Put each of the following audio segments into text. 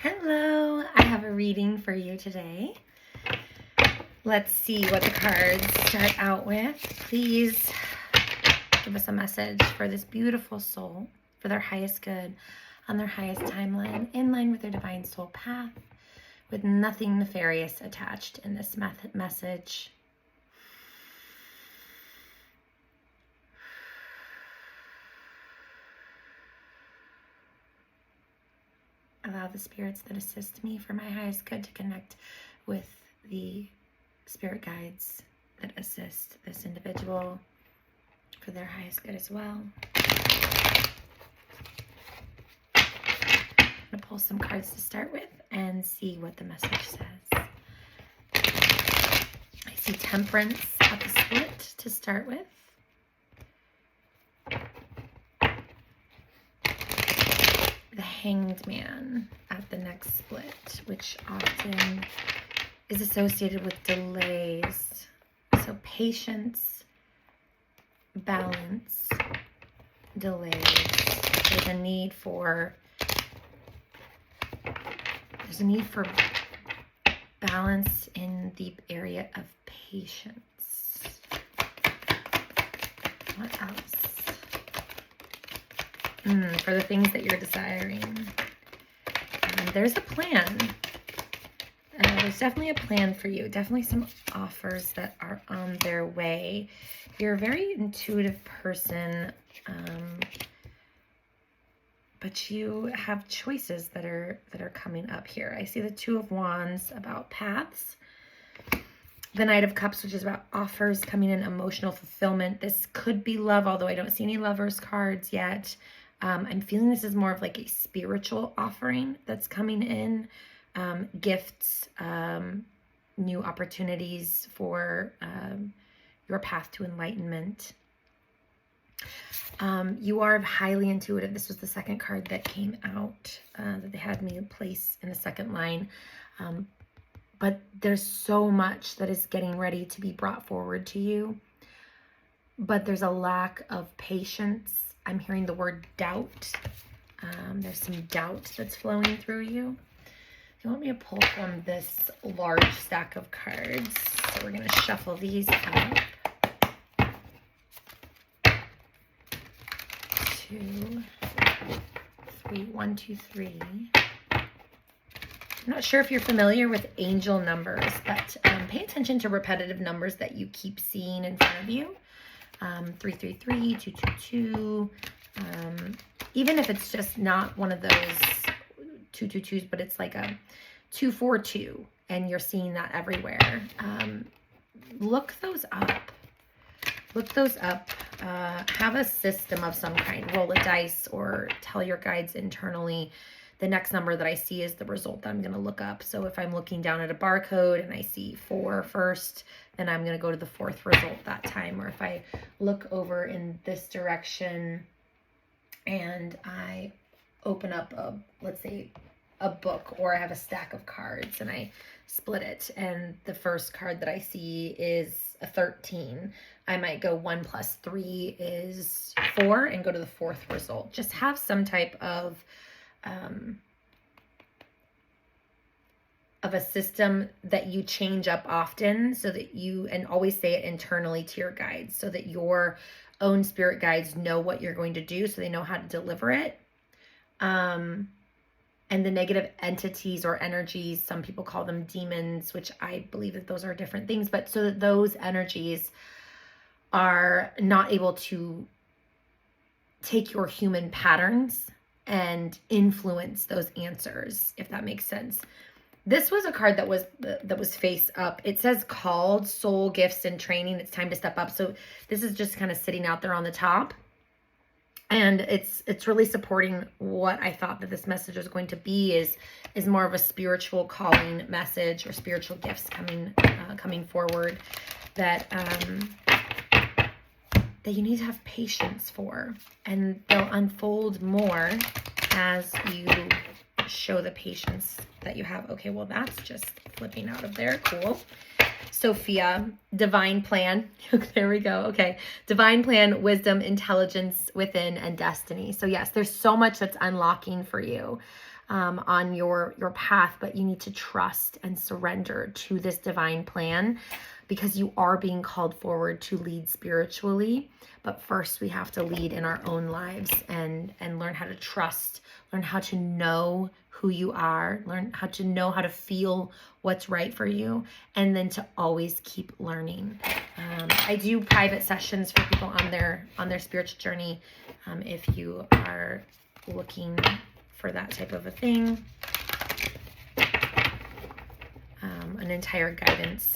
Hello, I have a reading for you today. Let's see what the cards start out with. Please give us a message for this beautiful soul, for their highest good, on their highest timeline, in line with their divine soul path, with nothing nefarious attached in this message. Allow the spirits that assist me for my highest good to connect with the spirit guides that assist this individual for their highest good as well. I'm going to pull some cards to start with and see what the message says. I see Temperance at the split to start with. The Hanged Man at the next split, which often is associated with delays. So patience, balance, delays. There's a need for balance in the area of patience. What else? For the things that you're desiring. There's a plan. There's definitely a plan for you. Definitely some offers that are on their way. You're a very intuitive person, but you have choices that are coming up here. I see the Two of Wands about paths. The Knight of Cups, which is about offers coming in, emotional fulfillment. This could be love, although I don't see any lovers cards yet. I'm feeling this is more of like a spiritual offering that's coming in. Gifts, new opportunities for your path to enlightenment. You are highly intuitive. This was the second card that came out that they had me place in the second line. But there's so much that is getting ready to be brought forward to you. But there's a lack of patience. I'm hearing the word doubt. There's some doubt that's flowing through you. You want me to pull from this large stack of cards. So we're going to shuffle these up. 2, 3, 1, 2, 3. I'm not sure if you're familiar with angel numbers, but pay attention to repetitive numbers that you keep seeing in front of you. 333, 222. Even if it's just not one of those 222s, but it's like a 242, and you're seeing that everywhere. Look those up. Look those up. Have a system of some kind. Roll a dice or tell your guides internally the next number that I see is the result that I'm going to look up. So if I'm looking down at a barcode and I see 4 first, then I'm going to go to the 4th result that time. Or if I look over in this direction and I open up let's say a book, or I have a stack of cards and I split it, and the first card that I see is a 13, I might go 1 plus 3 is 4 and go to the 4th result. Just have some type of a system that you change up often, so that and always say it internally to your guides, so that your own spirit guides know what you're going to do, so they know how to deliver it. And the negative entities or energies, some people call them demons, which I believe that those are different things, but so that those energies are not able to take your human patterns and influence those answers, if that makes sense. This was a card that was face up. It says called soul gifts and training. It's time to step up. So this is just kind of sitting out there on the top. And it's really supporting what I thought that this message was going to be, is more of a spiritual calling message, or spiritual gifts coming forward that you need to have patience for, and they'll unfold more as you show the patience that you have. Okay, well, that's just flipping out of there. Cool. Sophia, divine plan. There we go. Okay. Divine plan, wisdom, intelligence within, and destiny. So yes, there's so much that's unlocking for you. on your path, but you need to trust and surrender to this divine plan, because you are being called forward to lead spiritually. But first we have to lead in our own lives and learn how to trust, learn how to know who you are, learn how to know how to feel what's right for you, and then to always keep learning. I do private sessions for people on their spiritual journey. If you are looking for that type of a thing, an entire guidance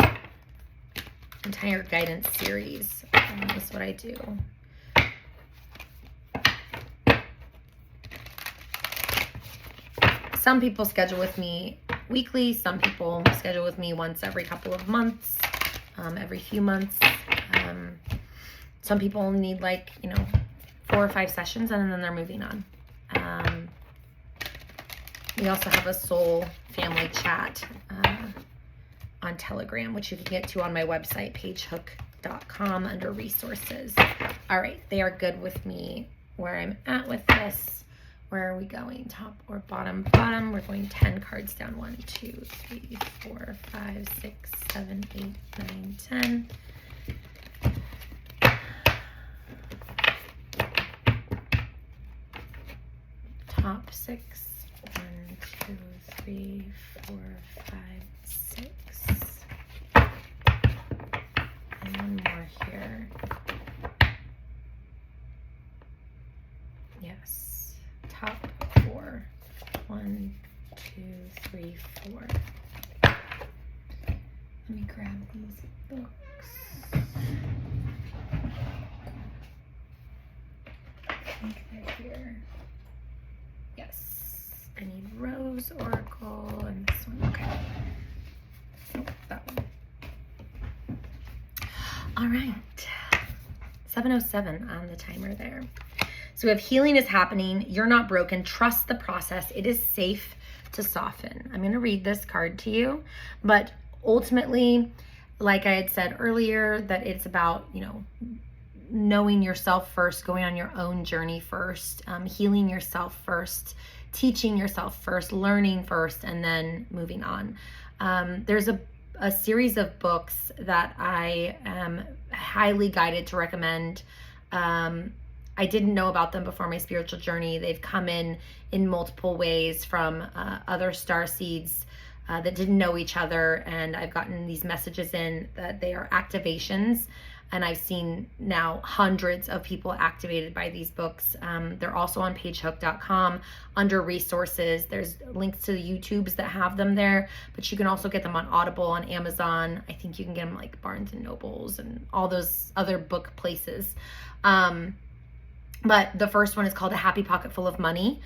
series is what I do. Some people schedule with me weekly. Some people schedule with me once every couple of months, every few months. Some people need 4 or 5 sessions and then they're moving on. We also have a soul family chat on Telegram, which you can get to on my website, pagehook.com, under resources. All right, they are good with me where I'm at with this. Where are we going? Top or bottom? Bottom. We're going 10 cards down. 1, 2, 3, 4, 5, 6, 7, 8, 9, 10. Top 6. 1, 2, 3, 4, 5, 6. And one more here. Yes. Top 4. 1, 2, 3, 4. Let me grab these books. I think they're here. Yes. I need Rose Oracle and this one. Okay. Nope, that one. All right. 7:07 on the timer there. So we have healing is happening. You're not broken. Trust the process. It is safe to soften. I'm going to read this card to you, but ultimately, like I had said earlier, that it's about, knowing yourself first, going on your own journey first, healing yourself first, teaching yourself first, learning first, and then moving on. There's a series of books that I am highly guided to recommend. I didn't know about them before my spiritual journey. They've come in multiple ways from other starseeds that didn't know each other, and I've gotten these messages in that they are activations, and I've seen now hundreds of people activated by these books. They're also on pagehook.com under resources. There's links to the YouTubes that have them there, but you can also get them on Audible, on Amazon. I think you can get them like Barnes and Nobles and all those other book places. But the first one is called A Happy Pocket Full of Money.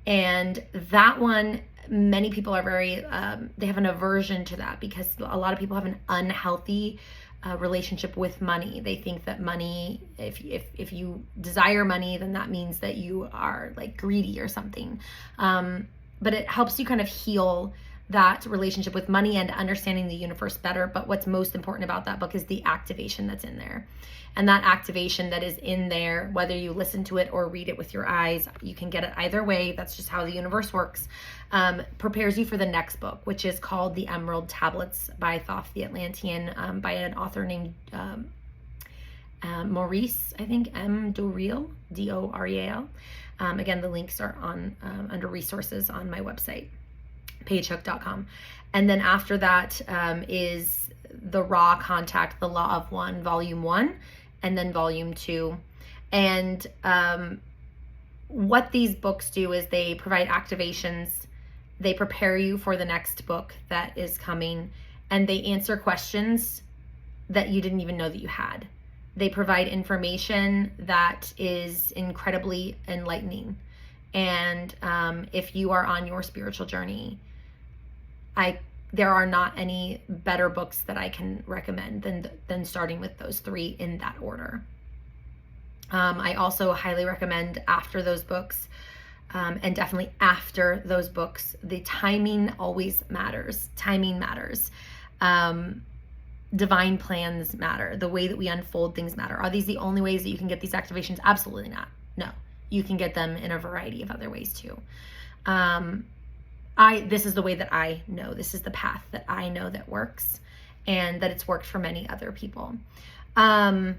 And that one, many people are very, they have an aversion to that because a lot of people have an unhealthy relationship with money. They think that money, if you desire money, then that means that you are like greedy or something. But it helps you kind of heal that relationship with money and understanding the universe better. But what's most important about that book is the activation that's in there. And that activation that is in there, whether you listen to it or read it with your eyes, you can get it either way. That's just how the universe works. Prepares you for the next book, which is called The Emerald Tablets by Thoth the Atlantean, by an author named Maurice, I think, M. Doreal, Doreal. Again, the links are on under resources on my website, pagehook.com. And then after that is The Raw Contact, The Law of One, Volume 1, and then Volume 2. And what these books do is they provide activations, they prepare you for the next book that is coming, and they answer questions that you didn't even know that you had. They provide information that is incredibly enlightening. And if you are on your spiritual journey, there are not any better books that I can recommend than starting with those 3 in that order. I also highly recommend after those books, and definitely after those books, the timing always matters. Timing matters. Divine plans matter. The way that we unfold things matter. Are these the only ways that you can get these activations? Absolutely not. No, you can get them in a variety of other ways too. this is the way that I know. This is the path that I know that works, and that it's worked for many other people. But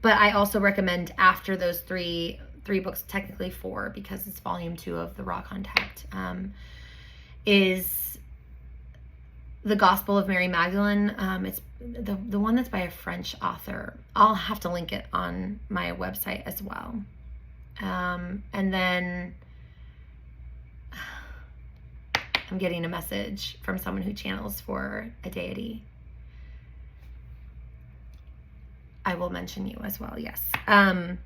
I also recommend after those three books, technically 4, because it's volume 2 of the Raw Contact, is The Gospel of Mary Magdalene. It's the one that's by a French author. I'll have to link it on my website as well. And then I'm getting a message from someone who channels for a deity. I will mention you as well, yes. And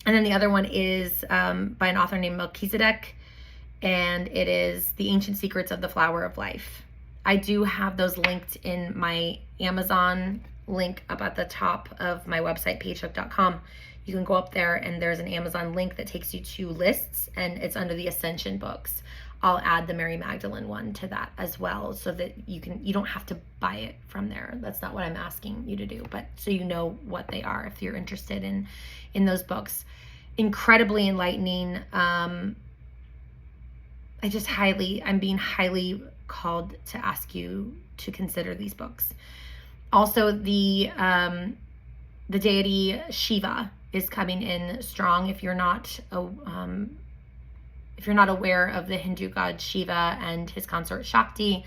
then the other one is by an author named Melchizedek, and it is The Ancient Secrets of the Flower of Life. I do have those linked in my Amazon link up at the top of my website, pagehook.com. You can go up there and there's an Amazon link that takes you to lists, and it's under the Ascension books. I'll add the Mary Magdalene one to that as well, so that you don't have to buy it from there. That's not what I'm asking you to do, but so you know what they are if you're interested in those books. Incredibly enlightening. I'm being highly called to ask you to consider these books. Also, the deity Shiva is coming in strong. If you're not aware of the Hindu god Shiva and his consort Shakti,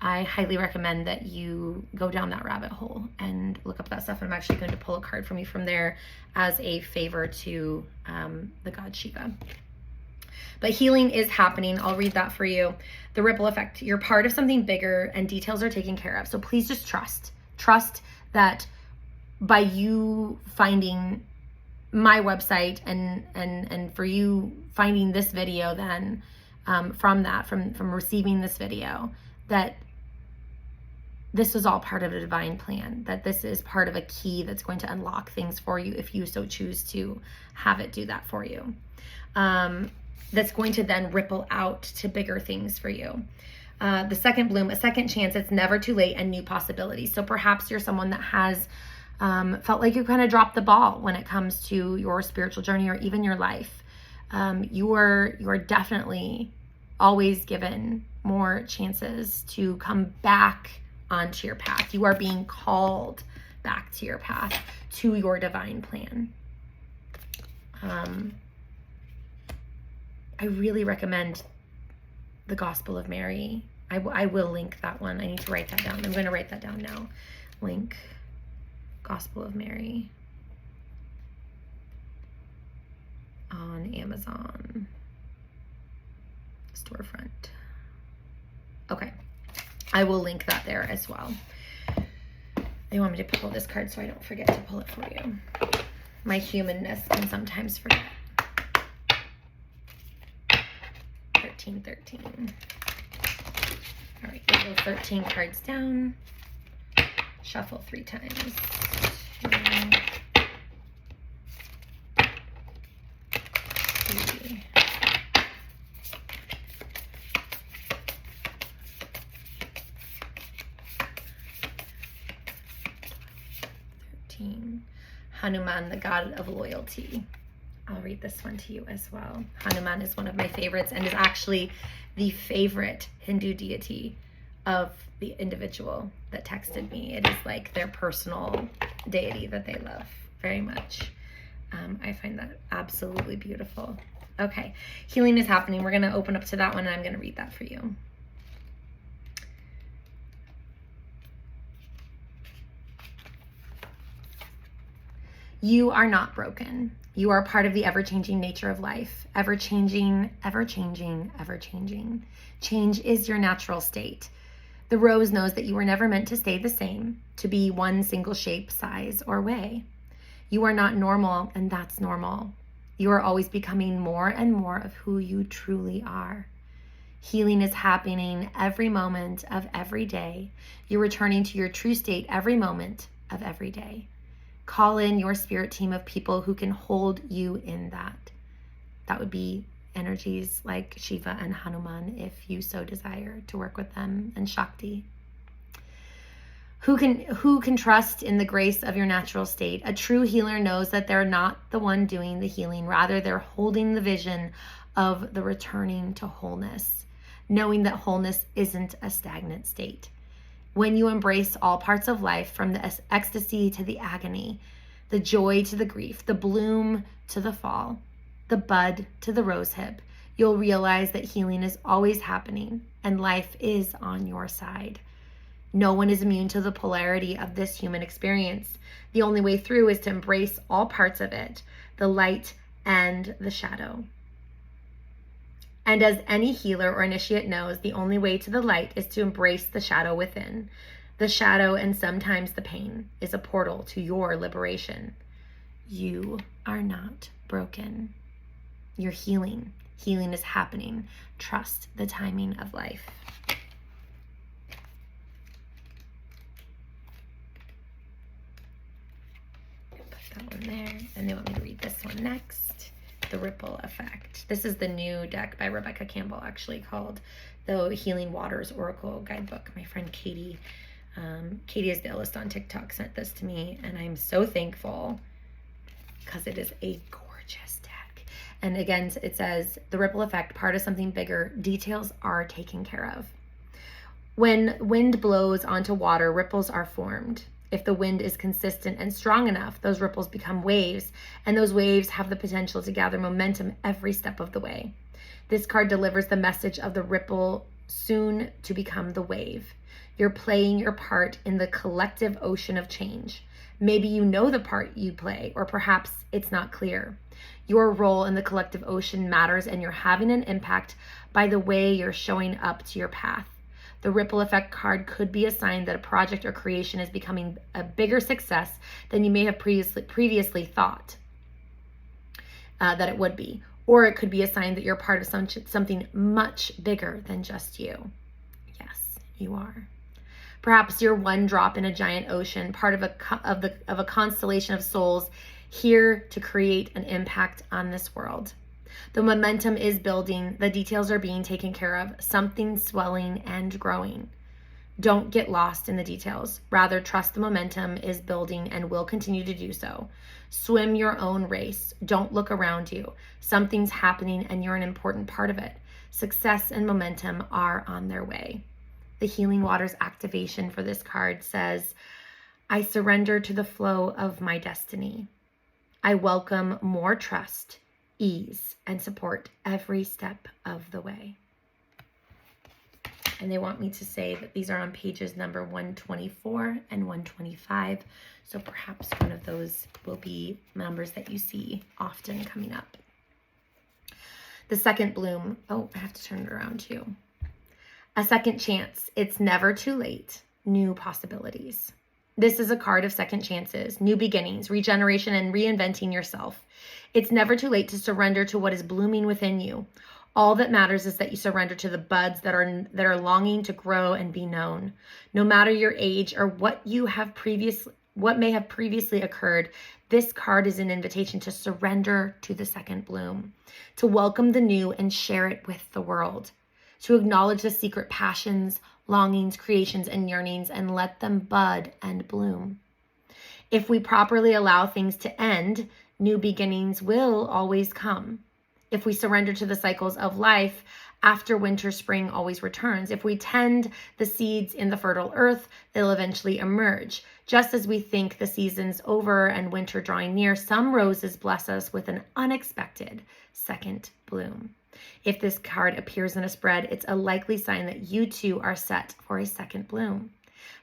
I highly recommend that you go down that rabbit hole and look up that stuff. And I'm actually going to pull a card from you from there as a favor to the god Shiva. But healing is happening. I'll read that for you. The ripple effect. You're part of something bigger and details are taken care of. So please just trust. Trust that by you finding my website and for you finding this video, then from receiving this video, that this is all part of a divine plan, that this is part of a key that's going to unlock things for you if you so choose to have it do that for you. That's going to then ripple out to bigger things for you. The second bloom, a second chance, it's never too late, and new possibilities. So perhaps you're someone that has felt like you kind of dropped the ball when it comes to your spiritual journey or even your life. You are definitely always given more chances to come back onto your path. You are being called back to your path, to your divine plan. I really recommend The Gospel of Mary. I will link that one. I need to write that down. I'm going to write that down now. Link Gospel of Mary on Amazon storefront. Okay, I will link that there as well. They want me to pull this card so I don't forget to pull it for you. My humanness can sometimes forget. 13. All right, we'll go 13 cards down. Shuffle 3 times. 2, 3. Hanuman, the god of loyalty. I'll read this one to you as well. Hanuman is one of my favorites and is actually the favorite Hindu deity of the individual that texted me. It is like their personal deity that they love very much. I find that absolutely beautiful. Okay, healing is happening. We're going to open up to that one, and I'm going to read that for you. You are not broken. You are part of the ever-changing nature of life. Ever-changing, ever-changing, ever-changing. Change is your natural state. The rose knows that you were never meant to stay the same, to be one single shape, size, or way. You are not normal, and that's normal. You are always becoming more and more of who you truly are. Healing is happening every moment of every day. You're returning to your true state every moment of every day. Call in your spirit team of people who can hold you in that. That would be energies like Shiva and Hanuman, if you so desire to work with them, and Shakti. Who can trust in the grace of your natural state? A true healer knows that they're not the one doing the healing. Rather, they're holding the vision of the returning to wholeness. knowing that wholeness isn't a stagnant state. When you embrace all parts of life, from the ecstasy to the agony, the joy to the grief, the bloom to the fall, the bud to the rosehip, you'll realize that healing is always happening and life is on your side. No one is immune to the polarity of this human experience. The only way through is to embrace all parts of it, the light and the shadow. And as any healer or initiate knows, the only way to the light is to embrace the shadow within. The shadow, and sometimes the pain, is a portal to your liberation. You are not broken. You're healing. Healing is happening. Trust the timing of life. Put that one there. And they want me to read this one next. The Ripple Effect. This is the new deck by Rebecca Campbell, actually, called the Healing Waters Oracle Guidebook. My friend Katie is the illest on TikTok, sent this to me, and I'm so thankful because it is a gorgeous deck. And again, it says, the ripple effect, part of something bigger, details are taken care of. When wind blows onto water, ripples are formed. If the wind is consistent and strong enough, those ripples become waves, and those waves have the potential to gather momentum every step of the way. This card delivers the message of the ripple soon to become the wave. You're playing your part in the collective ocean of change. Maybe you know the part you play, or perhaps it's not clear. Your role in the collective ocean matters, and you're having an impact by the way you're showing up to your path. The ripple effect card could be a sign that a project or creation is becoming a bigger success than you may have previously thought that it would be. Or it could be a sign that you're part of something much bigger than just you. Yes, you are. Perhaps you're one drop in a giant ocean, part of a constellation of souls here to create an impact on this world. The momentum is building, the details are being taken care of, something swelling and growing. Don't get lost in the details. Rather, trust the momentum is building and will continue to do so. Swim your own race. Don't look around you. Something's happening and you're an important part of it. Success and momentum are on their way. The Healing Waters activation for this card says, I surrender to the flow of my destiny. I welcome more trust, ease, and support every step of the way. And they want me to say that these are on pages number 124 and 125. So perhaps one of those will be numbers that you see often coming up. The second bloom. Oh, I have to turn it around too. A second chance. It's never too late. New possibilities. This is a card of second chances, new beginnings, regeneration, and reinventing yourself. It's never too late to surrender to what is blooming within you. All that matters is that you surrender to the buds that are longing to grow and be known. No matter your age or what may have previously occurred, this card is an invitation to surrender to the second bloom, to welcome the new and share it with the world, to acknowledge the secret passions, longings, creations, and yearnings, and let them bud and bloom. If we properly allow things to end, new beginnings will always come. If we surrender to the cycles of life, after winter, spring always returns. If we tend the seeds in the fertile earth, they'll eventually emerge. Just as we think the season's over and winter drawing near, some roses bless us with an unexpected second bloom. If this card appears in a spread, it's a likely sign that you too are set for a second bloom.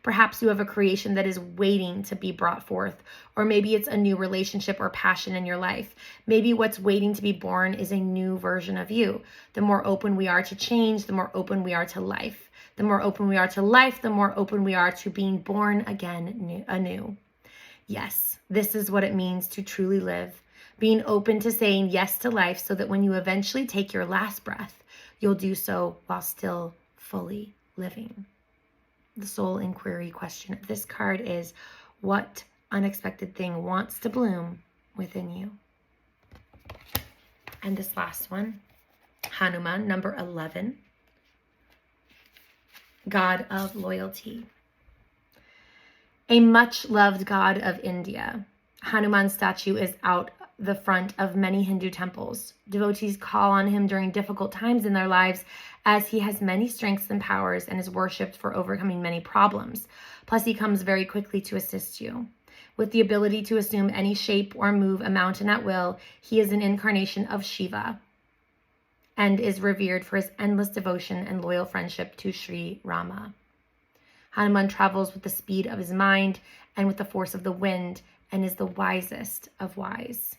Perhaps you have a creation that is waiting to be brought forth, or maybe it's a new relationship or passion in your life. Maybe what's waiting to be born is a new version of you. The more open we are to change, the more open we are to life. The more open we are to life, the more open we are to being born again anew. Yes, this is what it means to truly live. Being open to saying yes to life so that when you eventually take your last breath, you'll do so while still fully living. The soul inquiry question of this card is, what unexpected thing wants to bloom within you? And this last one, Hanuman, number 11, God of loyalty. A much loved god of India, Hanuman's statue is out the front of many Hindu temples. Devotees call on him during difficult times in their lives, as he has many strengths and powers and is worshipped for overcoming many problems. Plus, he comes very quickly to assist you. With the ability to assume any shape or move a mountain at will, he is an incarnation of Shiva and is revered for his endless devotion and loyal friendship to Sri Rama. Hanuman travels with the speed of his mind and with the force of the wind and is the wisest of wise.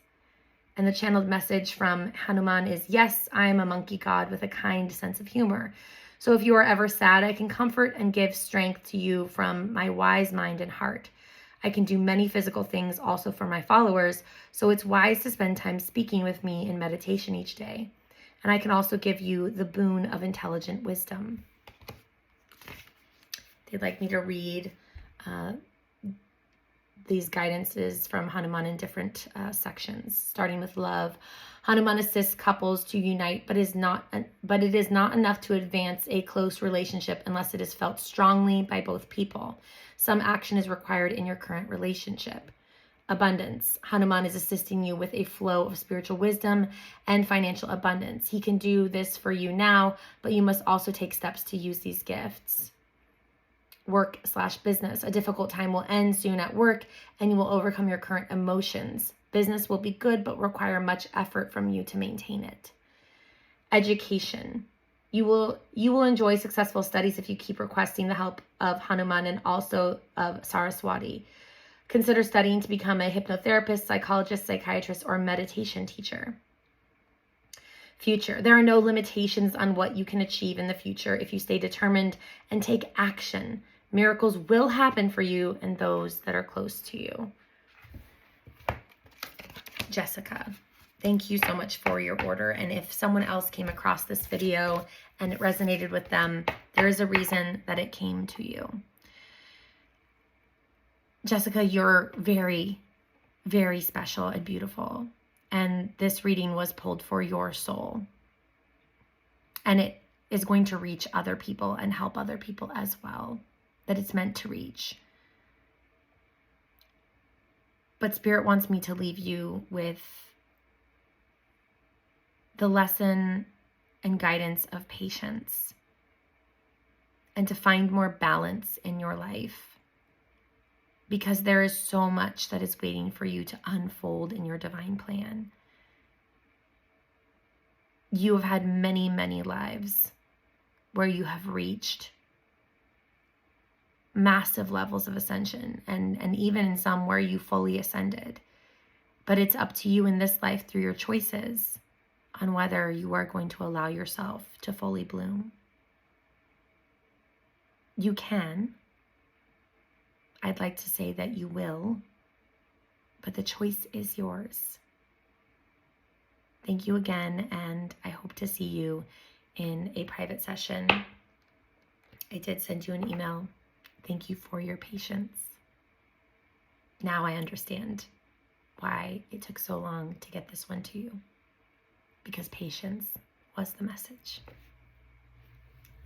And the channeled message from Hanuman is, yes, I am a monkey god with a kind sense of humor. So if you are ever sad, I can comfort and give strength to you from my wise mind and heart. I can do many physical things also for my followers, so it's wise to spend time speaking with me in meditation each day. And I can also give you the boon of intelligent wisdom. They'd like me to read these guidances from Hanuman in different sections, starting with love. Hanuman assists couples to unite, but it is not enough to advance a close relationship unless it is felt strongly by both people. Some action is required in your current relationship. Abundance. Hanuman is assisting you with a flow of spiritual wisdom and financial abundance. He can do this for you now, but you must also take steps to use these gifts. Work/business. A difficult time will end soon at work and you will overcome your current emotions. Business will be good, but require much effort from you to maintain it. Education. You will enjoy successful studies if you keep requesting the help of Hanuman and also of Saraswati. Consider studying to become a hypnotherapist, psychologist, psychiatrist, or meditation teacher. Future. There are no limitations on what you can achieve in the future if you stay determined and take action. Miracles will happen for you and those that are close to you. Jessica, thank you so much for your order. And if someone else came across this video and it resonated with them, there is a reason that it came to you. Jessica, you're very, very special and beautiful. And this reading was pulled for your soul. And it is going to reach other people and help other people as well, that it's meant to reach. But Spirit wants me to leave you with the lesson and guidance of patience and to find more balance in your life, because there is so much that is waiting for you to unfold in your divine plan. You have had many, many lives where you have reached massive levels of ascension and even in some where you fully ascended. But it's up to you in this life through your choices on whether you are going to allow yourself to fully bloom. You can. I'd like to say that you will, but the choice is yours. Thank you again, and I hope to see you in a private session. I did send you an email. Thank you for your patience. Now I understand why it took so long to get this one to you, because patience was the message.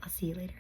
I'll see you later.